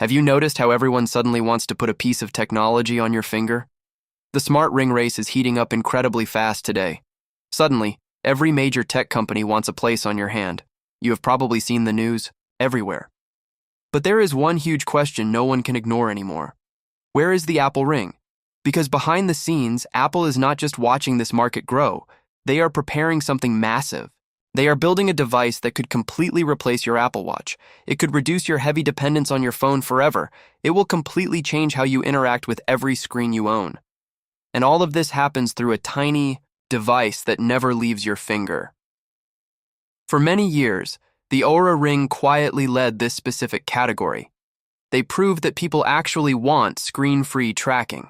Have you noticed how everyone suddenly wants to put a piece of technology on your finger? The smart ring race is heating up incredibly fast today. Suddenly, every major tech company wants a place on your hand. You have probably seen the news everywhere. But there is one huge question no one can ignore anymore. Where is the Apple Ring? Because behind the scenes, Apple is not just watching this market grow. They are preparing something massive. They are building a device that could completely replace your Apple Watch. It could reduce your heavy dependence on your phone forever. It will completely change how you interact with every screen you own. And all of this happens through a tiny device that never leaves your finger. For many years, the Oura Ring quietly led this specific category. They proved that people actually want screen-free tracking.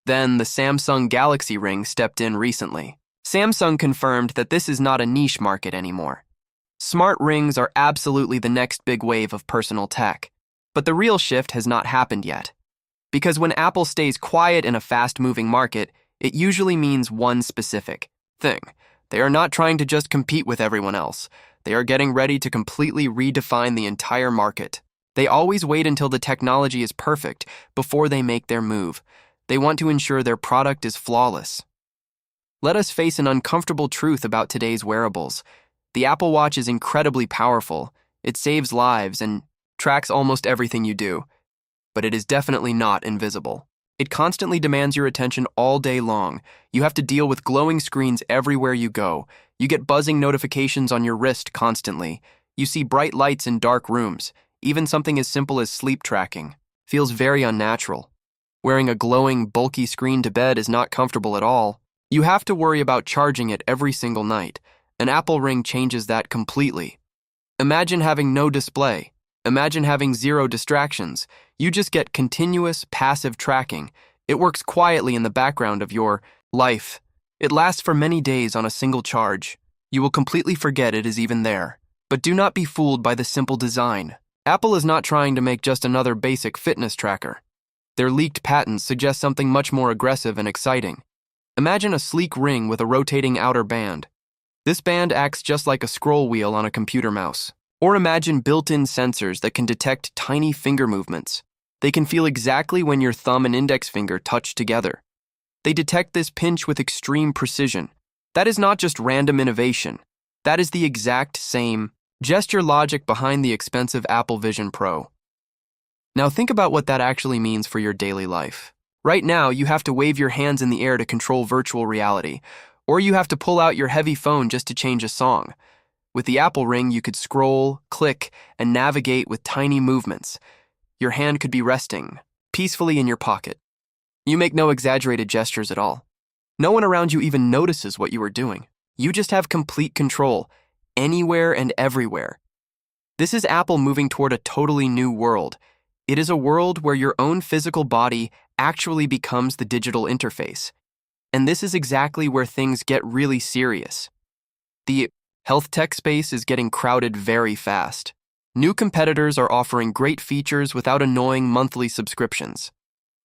Then the Samsung Galaxy Ring stepped in recently. Samsung confirmed that this is not a niche market anymore. Smart rings are absolutely the next big wave of personal tech. But the real shift has not happened yet. Because when Apple stays quiet in a fast-moving market, it usually means one specific thing. They are not trying to just compete with everyone else. They are getting ready to completely redefine the entire market. They always wait until the technology is perfect before they make their move. They want to ensure their product is flawless. Let us face an uncomfortable truth about today's wearables. The Apple Watch is incredibly powerful. It saves lives and tracks almost everything you do. But it is definitely not invisible. It constantly demands your attention all day long. You have to deal with glowing screens everywhere you go. You get buzzing notifications on your wrist constantly. You see bright lights in dark rooms. Even something as simple as sleep tracking feels very unnatural. Wearing a glowing, bulky screen to bed is not comfortable at all. You have to worry about charging it every single night. An Apple Ring changes that completely. Imagine having no display. Imagine having zero distractions. You just get continuous, passive tracking. It works quietly in the background of your life. It lasts for many days on a single charge. You will completely forget it is even there. But do not be fooled by the simple design. Apple is not trying to make just another basic fitness tracker. Their leaked patents suggest something much more aggressive and exciting. Imagine a sleek ring with a rotating outer band. This band acts just like a scroll wheel on a computer mouse. Or imagine built-in sensors that can detect tiny finger movements. They can feel exactly when your thumb and index finger touch together. They detect this pinch with extreme precision. That is not just random innovation. That is the exact same gesture logic behind the expensive Apple Vision Pro. Now think about what that actually means for your daily life. Right now, you have to wave your hands in the air to control virtual reality, or you have to pull out your heavy phone just to change a song. With the Apple Ring, you could scroll, click, and navigate with tiny movements. Your hand could be resting peacefully in your pocket. You make no exaggerated gestures at all. No one around you even notices what you are doing. You just have complete control, anywhere and everywhere. This is Apple moving toward a totally new world. It is a world where your own physical body actually becomes the digital interface. And this is exactly where things get really serious. The health tech space is getting crowded very fast. New competitors are offering great features without annoying monthly subscriptions.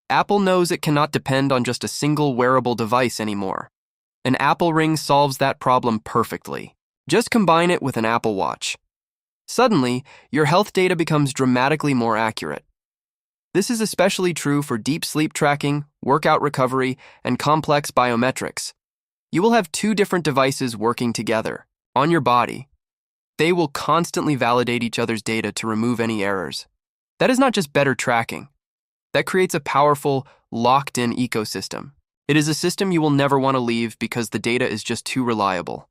Apple knows it cannot depend on just a single wearable device anymore. An Apple Ring solves that problem perfectly. Just combine it with an Apple Watch. Suddenly, your health data becomes dramatically more accurate. This is especially true for deep sleep tracking, workout recovery, and complex biometrics. You will have two different devices working together on your body. They will constantly validate each other's data to remove any errors. That is not just better tracking. That creates a powerful, locked-in ecosystem. It is a system you will never want to leave because the data is just too reliable.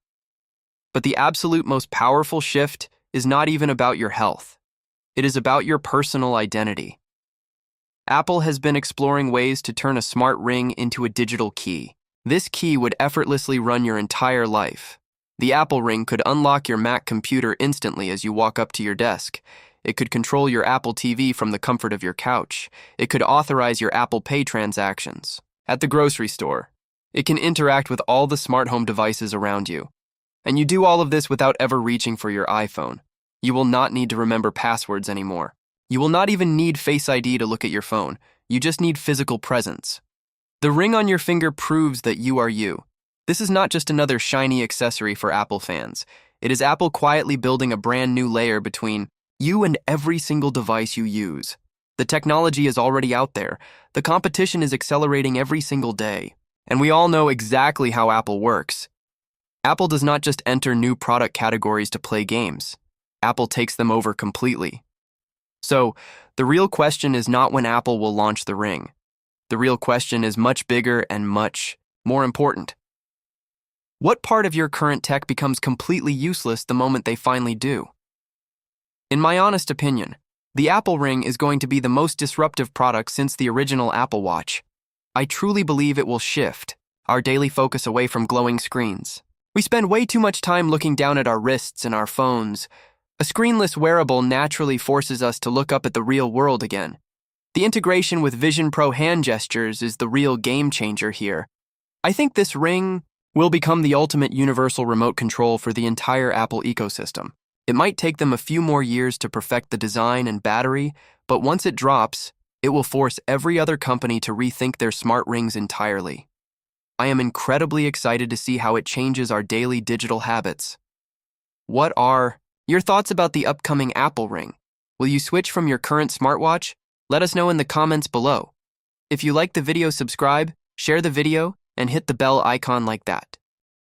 But the absolute most powerful shift is not even about your health. It is about your personal identity. Apple has been exploring ways to turn a smart ring into a digital key. This key would effortlessly run your entire life. The Apple Ring could unlock your Mac computer instantly as you walk up to your desk. It could control your Apple TV from the comfort of your couch. It could authorize your Apple Pay transactions. At the grocery store, it can interact with all the smart home devices around you. And you do all of this without ever reaching for your iPhone. You will not need to remember passwords anymore. You will not even need Face ID to look at your phone. You just need physical presence. The ring on your finger proves that you are you. This is not just another shiny accessory for Apple fans. It is Apple quietly building a brand new layer between you and every single device you use. The technology is already out there. The competition is accelerating every single day. And we all know exactly how Apple works. Apple does not just enter new product categories to play games. Apple takes them over completely. So, the real question is not when Apple will launch the Ring. The real question is much bigger and much more important. What part of your current tech becomes completely useless the moment they finally do? In my honest opinion, the Apple Ring is going to be the most disruptive product since the original Apple Watch. I truly believe it will shift our daily focus away from glowing screens. We spend way too much time looking down at our wrists and our phones. A screenless wearable naturally forces us to look up at the real world again. The integration with Vision Pro hand gestures is the real game changer here. I think this Ring will become the ultimate universal remote control for the entire Apple ecosystem. It might take them a few more years to perfect the design and battery, but once it drops, it will force every other company to rethink their smart rings entirely. I am incredibly excited to see how it changes our daily digital habits. What are your thoughts about the upcoming Apple Ring? Will you switch from your current smartwatch? Let us know in the comments below. If you like the video, subscribe, share the video, and hit the bell icon like that.